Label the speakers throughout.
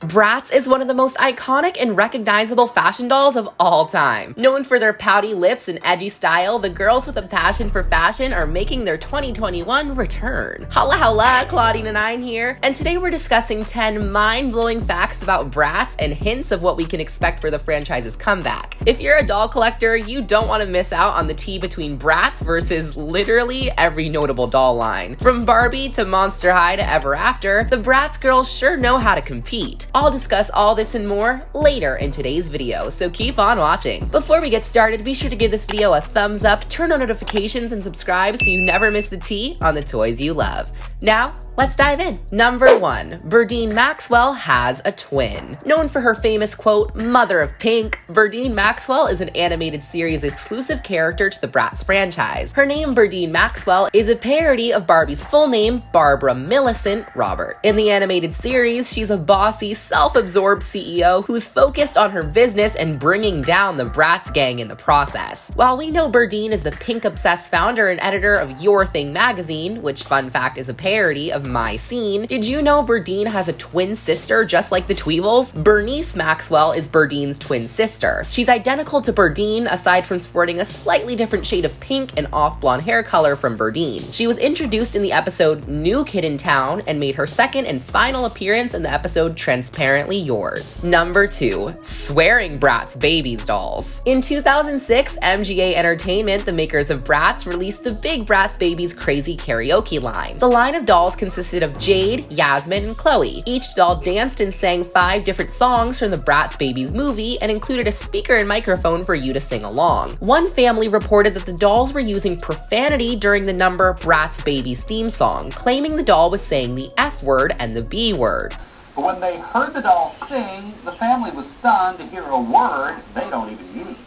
Speaker 1: Bratz is one of the most iconic and recognizable fashion dolls of all time. Known for their pouty lips and edgy style, the girls with a passion for fashion are making their 2021 return. Holla holla, Claudine9 here, and today we're discussing 10 mind-blowing facts about Bratz and hints of what we can expect for the franchise's comeback. If you're a doll collector, you don't want to miss out on the tea between Bratz versus literally every notable doll line. From Barbie to Monster High to Ever After, the Bratz girls sure know how to compete. I'll discuss all this and more later in today's video, so keep on watching. Before we get started, be sure to give this video a thumbs up, turn on notifications, and subscribe so you never miss the tea on the toys you love. Now, let's dive in. Number 1. Burdeen Maxwell has a twin. Known for her famous quote, "Mother of Pink," Burdeen Maxwell is an animated series exclusive character to the Bratz franchise. Her name, Burdeen Maxwell, is a parody of Barbie's full name, Barbara Millicent Robert. In the animated series, she's a bossy, self-absorbed CEO who's focused on her business and bringing down the Bratz gang in the process. While we know Burdeen is the pink-obsessed founder and editor of Your Thing magazine, which, fun fact, is a parody of My Scene, did you know Burdeen has a twin sister just like the Tweevils? Bernice Maxwell is Burdeen's twin sister. She's identical to Burdeen aside from sporting a slightly different shade of pink and off-blonde hair color from Burdeen. She was introduced in the episode New Kid in Town and made her second and final appearance in the episode Transparently Yours. Number 2. Swearing Bratz Babies dolls. In 2006, MGA Entertainment, the makers of Bratz, released the Big Bratz Babies Crazy Karaoke line. The line of dolls consisted of Jade, Yasmin, and Cloe. Each doll danced and sang 5 different songs from the Bratz Babies movie and included a speaker and microphone for you to sing along. One family reported that the dolls were using profanity during the number Bratz Babies theme song, claiming the doll was saying the F word and the B word.
Speaker 2: But when they heard the doll sing, the family was stunned to hear a word they don't even use.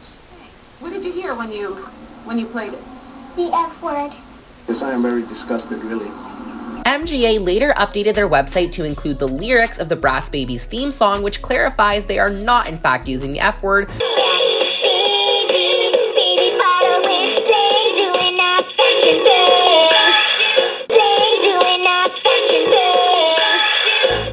Speaker 3: What did you hear when you played it?
Speaker 4: The F word.
Speaker 5: Yes, I am very disgusted, really.
Speaker 1: MGA later updated their website to include the lyrics of the Bratz Babies theme song, which clarifies they are not in fact using the F word.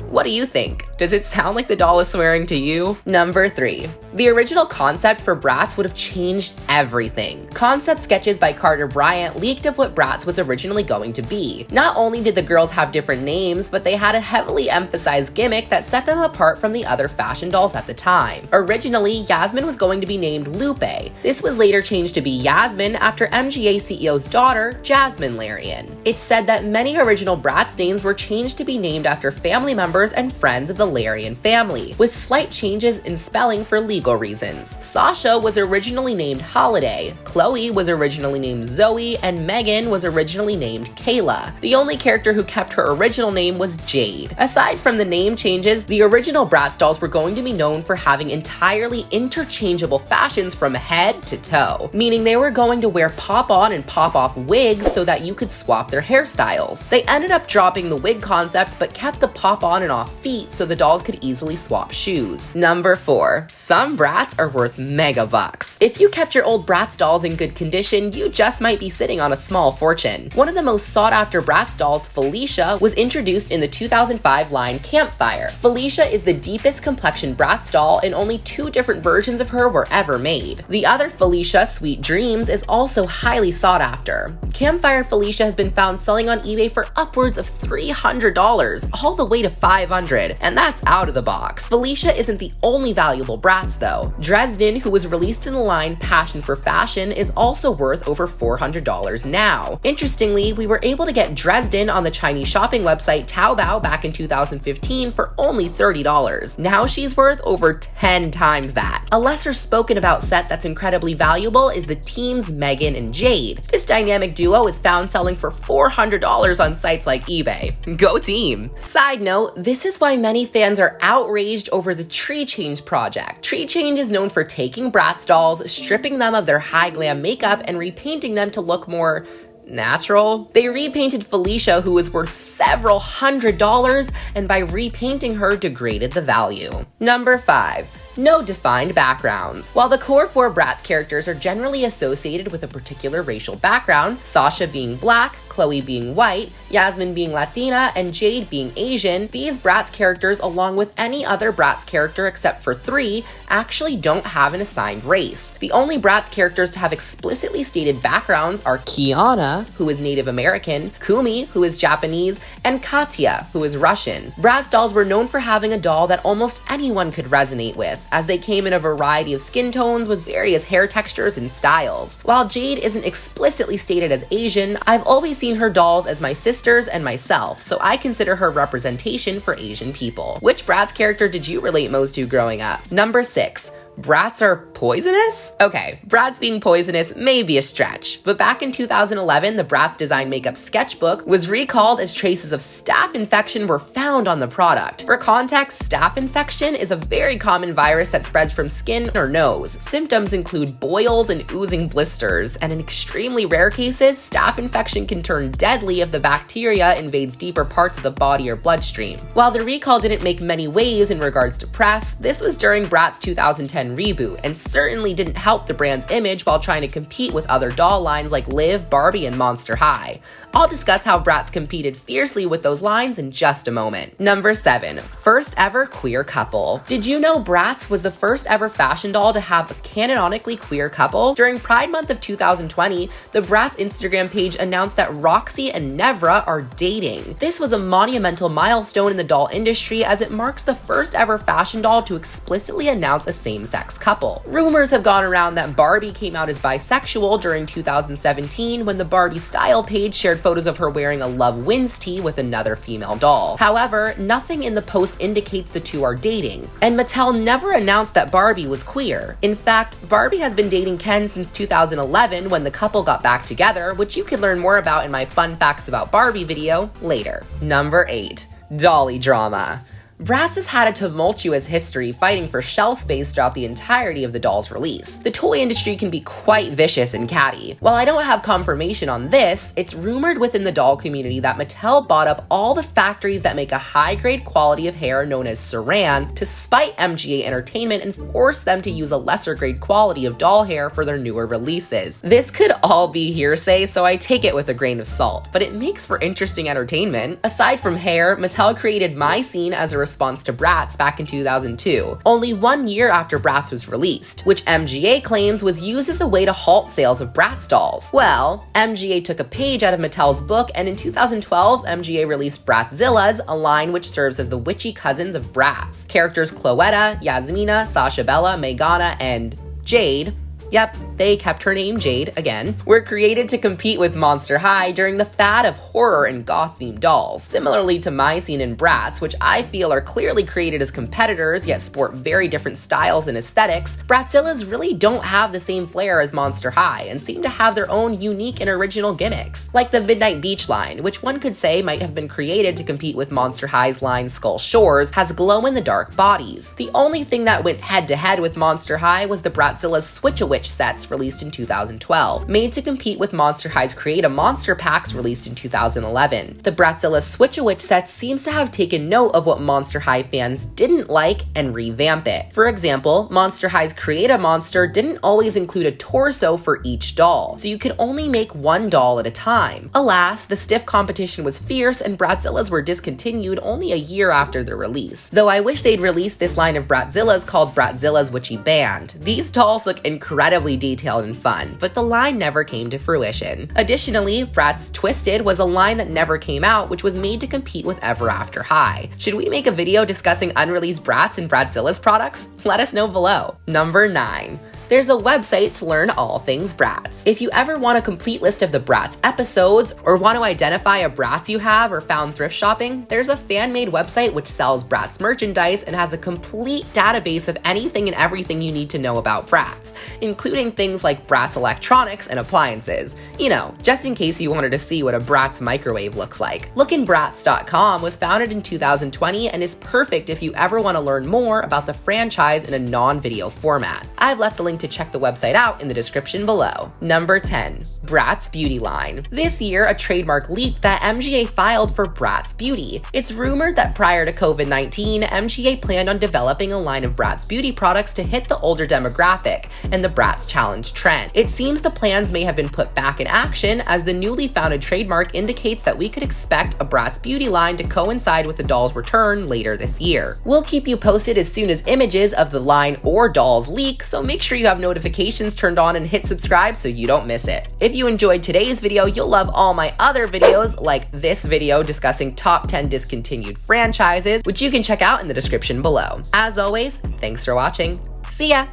Speaker 1: What do you think? Does it sound like the doll is swearing to you? Number 3. The original concept for Bratz would have changed everything. Concept sketches by Carter Bryant leaked of what Bratz was originally going to be. Not only did the girls have different names, but they had a heavily emphasized gimmick that set them apart from the other fashion dolls at the time. Originally, Yasmin was going to be named Lupe. This was later changed to be Yasmin after MGA CEO's daughter, Jasmine Larian. It's said that many original Bratz names were changed to be named after family members and friends of the Larian family, with slight changes in spelling for legal reasons. Sasha was originally named Holiday, Cloe was originally named Zoe, and Megan was originally named Kayla. The only character who kept her original name was Jade. Aside from the name changes, the original Bratz dolls were going to be known for having entirely interchangeable fashions from head to toe, meaning they were going to wear pop-on and pop-off wigs so that you could swap their hairstyles. They ended up dropping the wig concept but kept the pop-on and off feet so the dolls could easily swap shoes. Number 4. Some Bratz are worth mega bucks. If you kept your old Bratz dolls in good condition, you just might be sitting on a small fortune. One of the most sought-after Bratz dolls, Felicia, was introduced in the 2005 line Campfire. Felicia is the deepest complexion Bratz doll, and only 2 different versions of her were ever made. The other Felicia, Sweet Dreams, is also highly sought after. Campfire Felicia has been found selling on eBay for upwards of $300, all the way to $500, and that's out of the box. Felicia isn't the only valuable Bratz though. Dresden, who was released in the line Passion for Fashion, is also worth over $400 now. Interestingly, we were able to get Dresden on the Chinese shopping website Taobao back in 2015 for only $30. Now she's worth over 10 times that. A lesser spoken about set that's incredibly valuable is the teams Megan and Jade. This dynamic duo is found selling for $400 on sites like eBay. Go team! Side note, this is why many fans are outraged over the Tree Change project. Tree Change is known for taking Bratz dolls, stripping them of their high glam makeup, and repainting them to look more natural. They repainted Felicia, who was worth several $100s, and by repainting her, degraded the value. Number 5. No defined backgrounds. While the core 4 Bratz characters are generally associated with a particular racial background, Sasha being black, Cloe being white, Yasmin being Latina, and Jade being Asian, these Bratz characters, along with any other Bratz character except for 3, actually don't have an assigned race. The only Bratz characters to have explicitly stated backgrounds are Kiana, who is Native American, Kumi, who is Japanese, and Katya, who is Russian. Bratz dolls were known for having a doll that almost anyone could resonate with, as they came in a variety of skin tones with various hair textures and styles. While Jade isn't explicitly stated as Asian, I've always seen her dolls as my sisters and myself, so I consider her representation for Asian people. Which Bratz character did you relate most to growing up? Number 6. Bratz are poisonous? Okay, Bratz being poisonous may be a stretch, but back in 2011, the Bratz Design Makeup Sketchbook was recalled as traces of staph infection were found on the product. For context, staph infection is a very common virus that spreads from skin or nose. Symptoms include boils and oozing blisters, and in extremely rare cases, staph infection can turn deadly if the bacteria invades deeper parts of the body or bloodstream. While the recall didn't make many waves in regards to press, this was during Bratz 2010 reboot and certainly didn't help the brand's image while trying to compete with other doll lines like Liv, Barbie, and Monster High. I'll discuss how Bratz competed fiercely with those lines in just a moment. Number 7. First ever queer couple. Did you know Bratz was the first ever fashion doll to have a canonically queer couple? During Pride Month of 2020, the Bratz Instagram page announced that Roxy and Nevra are dating. This was a monumental milestone in the doll industry as it marks the first ever fashion doll to explicitly announce a same-sex couple. Rumors have gone around that Barbie came out as bisexual during 2017 when the Barbie style page shared photos of her wearing a Love Wins tee with another female doll. However, nothing in the post indicates the two are dating, and Mattel never announced that Barbie was queer. In fact, Barbie has been dating Ken since 2011 when the couple got back together, which you can learn more about in my Fun Facts About Barbie video later. Number 8. Dolly drama. Bratz has had a tumultuous history fighting for shelf space throughout the entirety of the doll's release. The toy industry can be quite vicious and catty. While I don't have confirmation on this, it's rumored within the doll community that Mattel bought up all the factories that make a high-grade quality of hair known as Saran to spite MGA Entertainment and force them to use a lesser-grade quality of doll hair for their newer releases. This could all be hearsay, so I take it with a grain of salt, but it makes for interesting entertainment. Aside from hair, Mattel created My Scene as a response to Bratz back in 2002, only 1 year after Bratz was released, which MGA claims was used as a way to halt sales of Bratz dolls. Well, MGA took a page out of Mattel's book, and in 2012, MGA released Bratzillas, a line which serves as the witchy cousins of Bratz. Characters Cloetta, Yasmina, Sasha Bella, Megana, and Jade, yep, they kept her name Jade again, were created to compete with Monster High during the fad of horror and goth-themed dolls. Similarly to My Scene and Bratz, which I feel are clearly created as competitors yet sport very different styles and aesthetics, Bratzillas really don't have the same flair as Monster High and seem to have their own unique and original gimmicks. Like the Midnight Beach line, which one could say might have been created to compete with Monster High's line Skull Shores, has glow-in-the-dark bodies. The only thing that went head-to-head with Monster High was the Bratzillas Switch-A-Witch sets released in 2012, made to compete with Monster High's Create-A-Monster packs released in 2011. The Bratzilla Switch-A-Witch set seems to have taken note of what Monster High fans didn't like and revamp it. For example, Monster High's Create-A-Monster didn't always include a torso for each doll, so you could only make one doll at a time. Alas, the stiff competition was fierce and Bratzillas were discontinued only a year after their release. Though I wish they'd released this line of Bratzillas called Bratzilla's Witchy Band. These dolls look incredibly detailed and fun, but the line never came to fruition. Additionally, Bratz Twisted was a line that never came out, which was made to compete with Ever After High. Should we make a video discussing unreleased Bratz and Bratzilla's products? Let us know below. Number 9. There's a website to learn all things Bratz. If you ever want a complete list of the Bratz episodes, or want to identify a Bratz you have or found thrift shopping, there's a fan-made website which sells Bratz merchandise and has a complete database of anything and everything you need to know about Bratz, including things like Bratz electronics and appliances. You know, just in case you wanted to see what a Bratz microwave looks like. LookinBratz.com was founded in 2020 and is perfect if you ever want to learn more about the franchise in a non-video format. I've left a link to check the website out in the description below. Number 10. Bratz Beauty line. This year, a trademark leaked that MGA filed for Bratz Beauty. It's rumored that prior to COVID-19, MGA planned on developing a line of Bratz Beauty products to hit the older demographic and the Bratz Challenge trend. It seems the plans may have been put back in action, as the newly founded trademark indicates that we could expect a Bratz Beauty line to coincide with the doll's return later this year. We'll keep you posted as soon as images of the line or dolls leak, so make sure you have notifications turned on and hit subscribe so you don't miss it. If you enjoyed today's video, you'll love all my other videos, like this video discussing top 10 discontinued franchises, which you can check out in the description below. As always, thanks for watching. See ya!